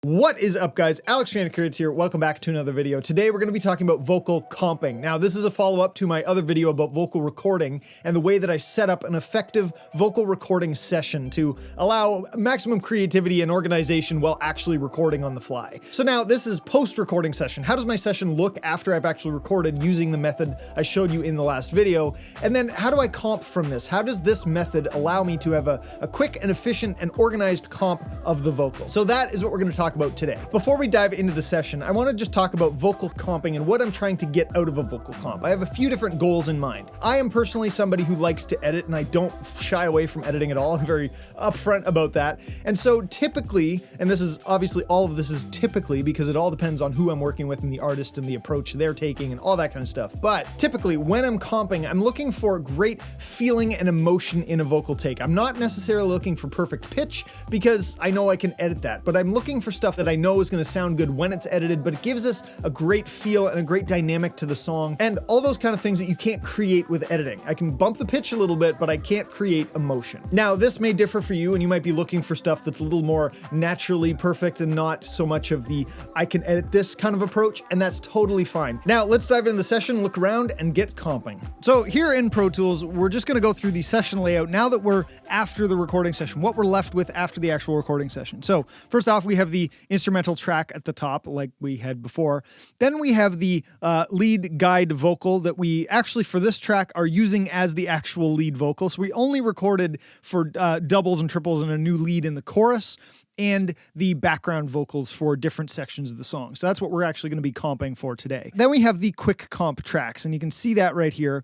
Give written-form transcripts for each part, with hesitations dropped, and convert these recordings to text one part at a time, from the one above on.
What is up, guys? Alex Vancouver here. Welcome back to another video. Today we're going to be talking about vocal comping. Now, this is a follow-up to my other video about vocal recording and the way that I set up an effective vocal recording session to allow maximum creativity and organization while actually recording on the fly. So now this is post-recording session. How does my session look after I've actually recorded using the method I showed you in the last video? And then how do I comp from this? How does this method allow me to have a quick and efficient and organized comp of the vocal? So that is what we're going to talk about today. Before we dive into the session, I want to just talk about vocal comping and what I'm trying to get out of a vocal comp. I have a few different goals in mind. I am personally somebody who likes to edit, and I don't shy away from editing at all. I'm very upfront about that. And so typically, and this is obviously all of this is typically because it all depends on who I'm working with and the artist and the approach they're taking and all that kind of stuff. But typically when I'm comping, I'm looking for great feeling and emotion in a vocal take. I'm not necessarily looking for perfect pitch because I know I can edit that, but I'm looking for stuff that I know is going to sound good when it's edited, but it gives us a great feel and a great dynamic to the song and all those kind of things that you can't create with editing. I can bump the pitch a little bit, but I can't create emotion. Now, this may differ for you, and you might be looking for stuff that's a little more naturally perfect and not so much of the I can edit this kind of approach, and that's totally fine. Now, let's dive into the session, look around, and get comping. So here in Pro Tools, we're just going to go through the session layout now that we're after the recording session, what we're left with after the actual recording session. So first off, we have the instrumental track at the top like we had before. Then we have the lead guide vocal that we actually for this track are using as the actual lead vocal. So we only recorded for doubles and triples and a new lead in the chorus and the background vocals for different sections of the song. So that's what we're actually going to be comping for today. Then we have the quick comp tracks, and you can see that right here.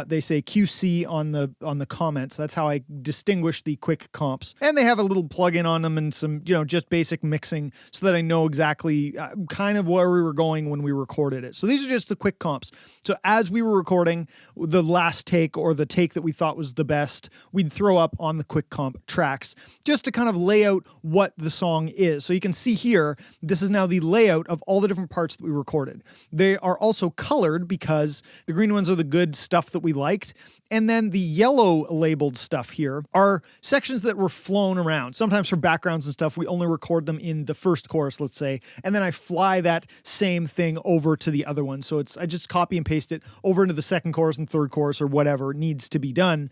They say QC on the comments. That's how I distinguish the quick comps. And they have a little plugin on them and some, just basic mixing so that I know exactly kind of where we were going when we recorded it. So these are just the quick comps. So as we were recording the last take or the take that we thought was the best, we'd throw up on the quick comp tracks just to kind of lay out what the song is. So you can see here, this is now the layout of all the different parts that we recorded. They are also colored because the green ones are the good stuff that we liked. And then the yellow labeled stuff here are sections that were flown around. Sometimes for backgrounds and stuff, we only record them in the first chorus, let's say, and then I fly that same thing over to the other one. So I just copy and paste it over into the second chorus and third chorus or whatever needs to be done.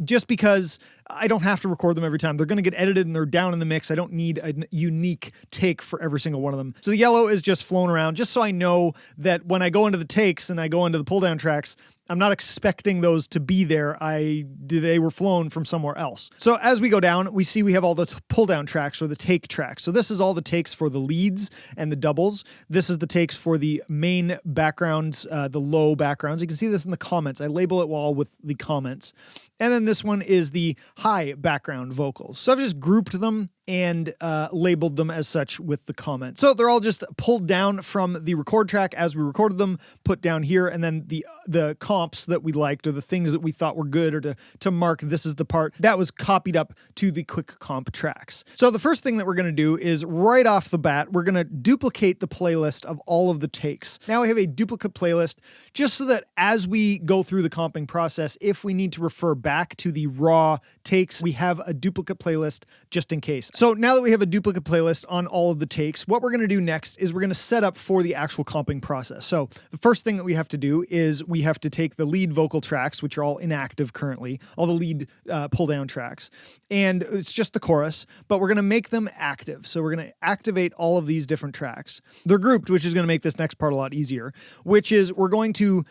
Just because I don't have to record them every time. They're going to get edited and they're down in the mix. I don't need a unique take for every single one of them. So the yellow is just flown around just so I know that when I go into the takes and I go into the pull down tracks, I'm not expecting those to be there. They were flown from somewhere else. So as we go down, we see we have all the pull down tracks or the take tracks. So this is all the takes for the leads and the doubles. This is the takes for the main backgrounds, the low backgrounds. You can see this in the comments. I label it all with the comments. And then this one is the high background vocals. So I've just grouped them and labeled them as such with the comments. So they're all just pulled down from the record track as we recorded them, put down here, and then the comps that we liked or the things that we thought were good or to mark this is the part, that was copied up to the quick comp tracks. So the first thing that we're going to do is right off the bat, we're going to duplicate the playlist of all of the takes. Now I have a duplicate playlist just so that as we go through the comping process, if we need to refer back to the raw takes, we have a duplicate playlist just in case. So now that we have a duplicate playlist on all of the takes, what we're going to do next is we're going to set up for the actual comping process. So the first thing that we have to do is we have to take the lead vocal tracks, which are all inactive currently, all the lead pull down tracks, and it's just the chorus, but we're going to make them active. So we're going to activate all of these different tracks. They're grouped, which is going to make this next part a lot easier, which is we're going to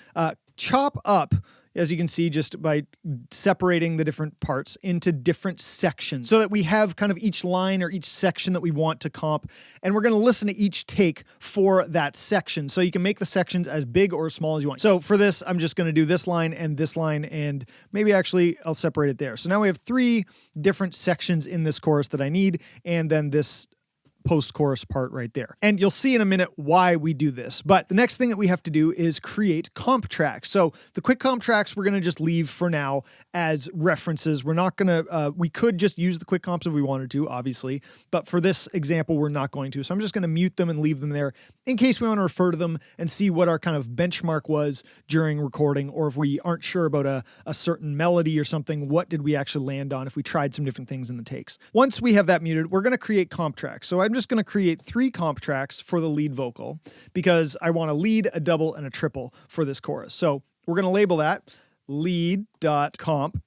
chop up, as you can see, just by separating the different parts into different sections so that we have kind of each line or each section that we want to comp. And we're going to listen to each take for that section. So you can make the sections as big or as small as you want. So for this, I'm just going to do this line and maybe actually I'll separate it there. So now we have 3 different sections in this chorus that I need. And then this post-chorus part right there. And you'll see in a minute why we do this. But the next thing that we have to do is create comp tracks. So the quick comp tracks, we're going to just leave for now as references. We're not going to, we could just use the quick comps if we wanted to, obviously. But for this example, we're not going to. So I'm just going to mute them and leave them there in case we want to refer to them and see what our kind of benchmark was during recording, or if we aren't sure about a certain melody or something, what did we actually land on if we tried some different things in the takes. Once we have that muted, we're going to create comp tracks. So I'd I'm just going to create 3 comp tracks for the lead vocal because I want a lead, a double, and a triple for this chorus. So we're going to label that lead.comp.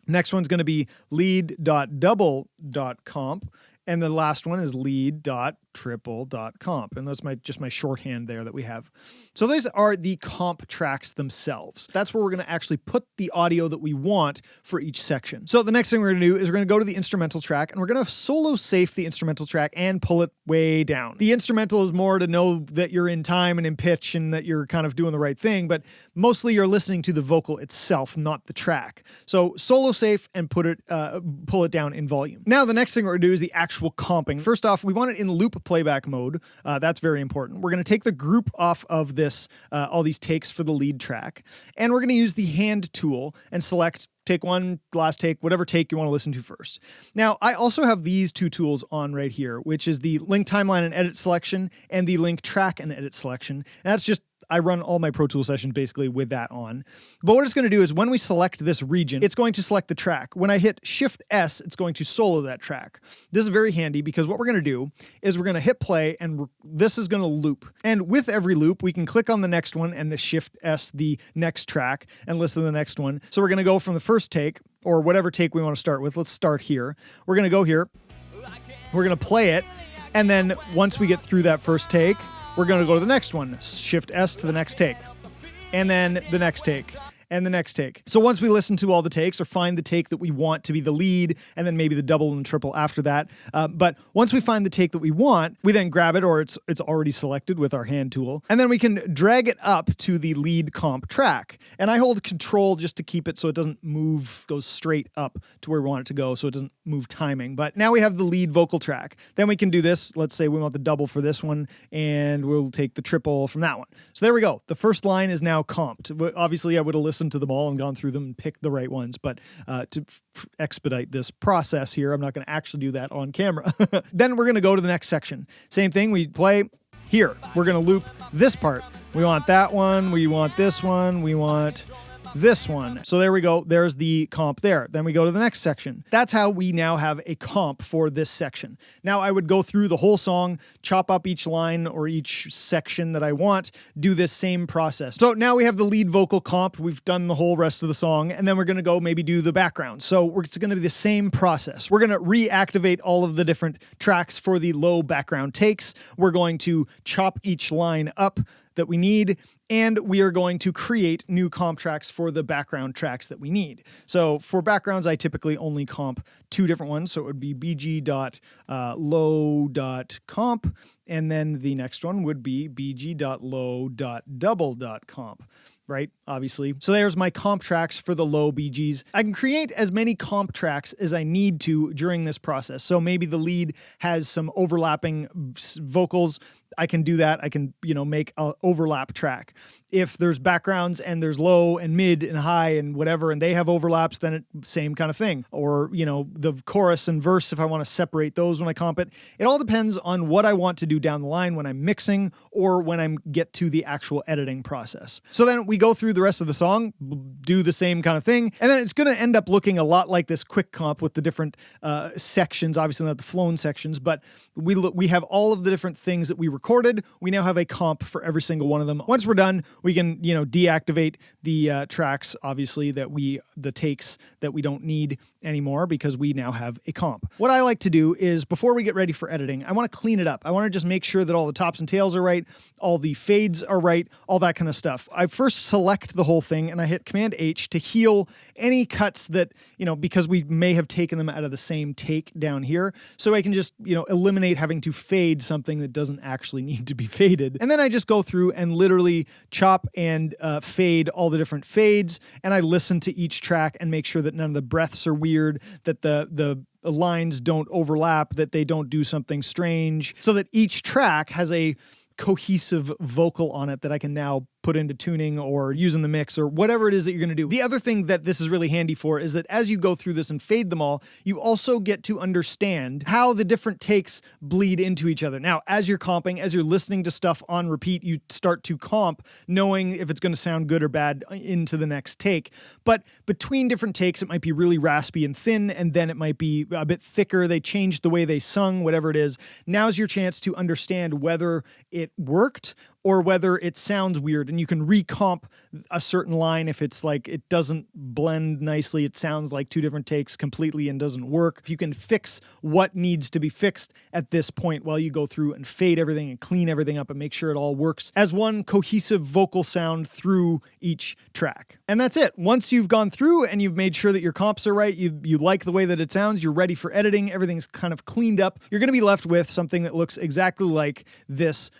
Next one's going to be lead.double.comp. And the last one is lead.triple.comp. And that's just my shorthand there that we have. So these are the comp tracks themselves. That's where we're going to actually put the audio that we want for each section. So the next thing we're going to do is we're going to go to the instrumental track and we're going to solo safe the instrumental track and pull it way down. The instrumental is more to know that you're in time and in pitch and that you're kind of doing the right thing, but mostly you're listening to the vocal itself, not the track. So solo safe and pull it down in volume. Now the next thing we're going to do is the actual comping. First off, we want it in loop playback mode. That's very important. We're going to take the group off of this, all these takes for the lead track, and we're going to use the hand tool and select take one, last take, whatever take you want to listen to first. Now, I also have these 2 tools on right here, which is the link timeline and edit selection and the link track and edit selection. And that's just, I run all my Pro Tools sessions basically with that on. But what it's going to do is when we select this region, it's going to select the track. When I hit Shift S, it's going to solo that track. This is very handy because what we're going to do is we're going to hit play and this is going to loop. And with every loop, we can click on the next one and Shift S the next track and listen to the next one. So we're going to go from the first take or whatever take we want to start with. Let's start here. We're going to go here. We're going to play it. And then once we get through that first take, we're going to go to the next one. Shift S to the next take. And then the next take. And the next take. So once we listen to all the takes or find the take that we want to be the lead and then maybe the double and triple after that. But once we find the take that we want, we then grab it or it's already selected with our hand tool. And then we can drag it up to the lead comp track. And I hold control just to keep it so it doesn't move, goes straight up to where we want it to go so it doesn't move timing. But now we have the lead vocal track. Then we can do this. Let's say we want the double for this one and we'll take the triple from that one. So there we go. The first line is now comped. Obviously I would have listened to them all and gone through them and picked the right ones. But to expedite this process here, I'm not going to actually do that on camera. Then we're going to go to the next section. Same thing. We play here. We're going to loop this part. We want that one. We want this one. We want this one. So there we go. There's the comp there. Then we go to the next section. That's how we now have a comp for this section. Now I would go through the whole song, chop up each line or each section that I want, do this same process. So now we have the lead vocal comp. We've done the whole rest of the song, and then we're going to go maybe do the background. So it's going to be the same process. We're going to reactivate all of the different tracks for the low background takes. We're going to chop each line up that we need, and we are going to create new comp tracks for the background tracks that we need. So for backgrounds, I typically only comp 2 different ones. So it would be bg.low.comp, and then the next one would be bg.low.double.comp. Right? Obviously. So there's my comp tracks for the low BGs. I can create as many comp tracks as I need to during this process. So maybe the lead has some overlapping vocals. I can do that. I can, make an overlap track. If there's backgrounds and there's low and mid and high and whatever, and they have overlaps, then same kind of thing. Or, the chorus and verse, if I want to separate those when I comp it. It all depends on what I want to do down the line when I'm mixing or when I get to the actual editing process. So then we go through the rest of the song, do the same kind of thing, and then it's going to end up looking a lot like this quick comp with the different sections, obviously not the flown sections, but we have all of the different things that we recorded. We now have a comp for every single one of them. Once we're done, we can, deactivate the tracks, obviously, the takes that we don't need anymore because we now have a comp. What I like to do is before we get ready for editing, I want to clean it up. I want to just make sure that all the tops and tails are right, all the fades are right, all that kind of stuff. I first select the whole thing and I hit Command H to heal any cuts that, because we may have taken them out of the same take down here. So I can just, eliminate having to fade something that doesn't actually need to be faded. And then I just go through and literally chop and fade all the different fades. And I listen to each track and make sure that none of the breaths are weird, that the lines don't overlap, that they don't do something strange, so that each track has a cohesive vocal on it that I can now put put into tuning or using the mix or whatever it is that you're going to do. The other thing that this is really handy for is that as you go through this and fade them all, you also get to understand how the different takes bleed into each other. Now, as you're comping, as you're listening to stuff on repeat, you start to comp knowing if it's going to sound good or bad into the next take. But between different takes, it might be really raspy and thin, and then it might be a bit thicker. They changed the way they sung, whatever it is. Now's your chance to understand whether it worked or whether it sounds weird, and you can recomp a certain line if it's like it doesn't blend nicely, it sounds like two different takes completely and doesn't work. If you can fix what needs to be fixed at this point while you go through and fade everything and clean everything up and make sure it all works as one cohesive vocal sound through each track. And that's it. Once you've gone through and you've made sure that your comps are right, you like the way that it sounds, you're ready for editing, everything's kind of cleaned up, you're going to be left with something that looks exactly like this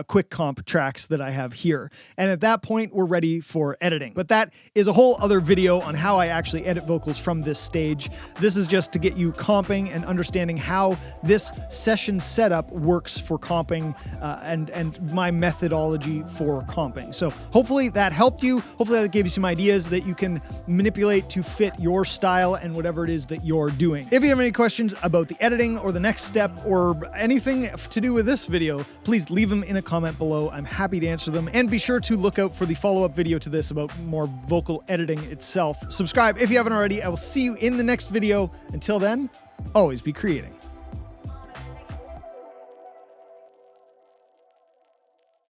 quick comp tracks that I have here. And at that point, we're ready for editing. But that is a whole other video on how I actually edit vocals from this stage. This is just to get you comping and understanding how this session setup works for comping and my methodology for comping. So hopefully that helped you. Hopefully that gave you some ideas that you can manipulate to fit your style and whatever it is that you're doing. If you have any questions about the editing or the next step or anything to do with this video, please leave them in a comment below. I'm happy to answer them. And be sure to look out for the follow-up video to this about more vocal editing itself. Subscribe if you haven't already. I will see you in the next video. Until then, always be creating.